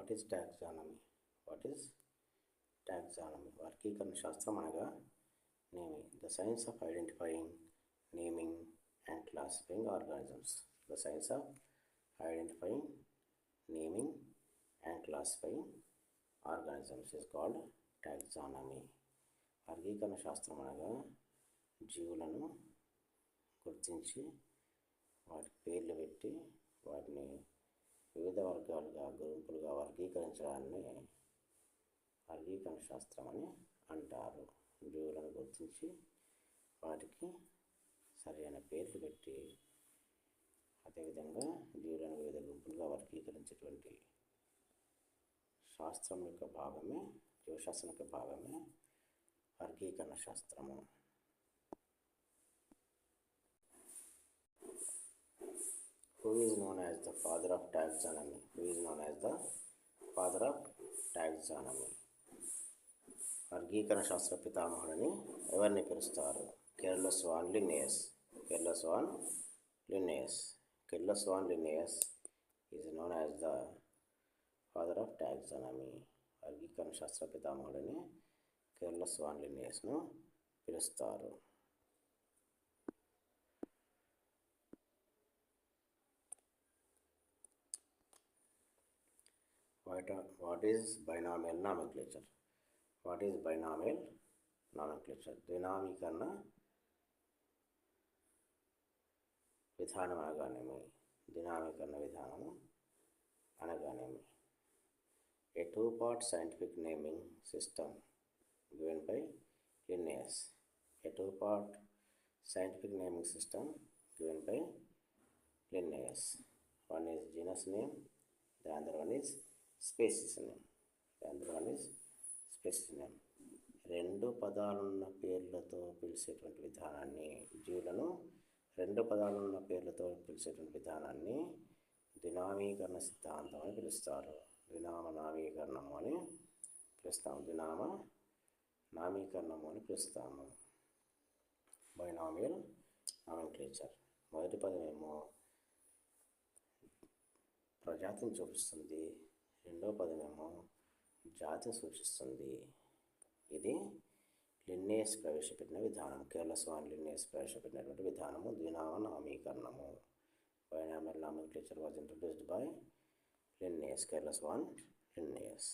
What is taxonomy? What is taxonomy? వర్గీకరణ శాస్త్రం అనగా naming, the science of identifying, naming and classifying organisms. The science of identifying, naming and classifying organisms is called taxonomy. వర్గీకరణ శాస్త్రం అనగా జీవులను గుర్తించి వాటికి పేర్లు పెట్టి వాటిని వివిధ వర్గాలుగా, గ్రూపులుగా వర్గీకరించడాన్ని వర్గీకరణ శాస్త్రం అని అంటారు. జీవులను గుర్తించి వాటికి సరైన పేర్లు పెట్టి అదేవిధంగా జీవులను వివిధ గుంపులుగా వర్గీకరించేటువంటి శాస్త్రం యొక్క భాగమే, జీవశాస్త్రం యొక్క భాగమే వర్గీకరణ శాస్త్రము. Who is known as the father of taxonomy? Who is known as the father of taxonomy? వర్గీకరణ శాస్త్ర పితామహుడని ఎవరిని పిలుస్తారు? Carolus von Linnaeus. Carolus von Linnaeus. Carolus von Linnaeus is known as the father of taxonomy. వర్గీకరణ శాస్త్ర పితామహుడని కెర్లస్ van లిన్నెయస్ను పిలుస్తారు. What is binomial nomenclature? What is binomial nomenclature? ద్వినామీకరణ విధానం అనగానేమి? ద్వినామీకరణ విధానము అనగానేమి? A two-part scientific naming system given by Linnaeus. A two-part scientific naming system given by Linnaeus. One is genus name, the other one is species name. The other one is species name. రెండు పదాలున్న పేర్లతో పిలిచేటువంటి విధానాన్ని, జీవులను రెండు పదాలున్న పేర్లతో పిలిచేటువంటి విధానాన్ని ద్వినామీకరణ సిద్ధాంతం అని పిలుస్తారు. ద్వినామ నామీకరణము అని పిలుస్తాము. ద్వినామ నామీకరణము అని పిలుస్తాము. Binomial nomenclature. మొదటి పదమేమో ప్రజాతిని చూపిస్తుంది, రెండో పదమేమో జాతిని సూచిస్తుంది. ఇది లిన్నెయస్ ప్రవేశపెట్టిన విధానం. కెర్లస్ వాన్ లిన్నెయస్ ప్రవేశపెట్టినటువంటి విధానము ద్వినామ నామీకరణము. Binomial nomenclature was introduced by Linnaeus, Carolus von Linnaeus.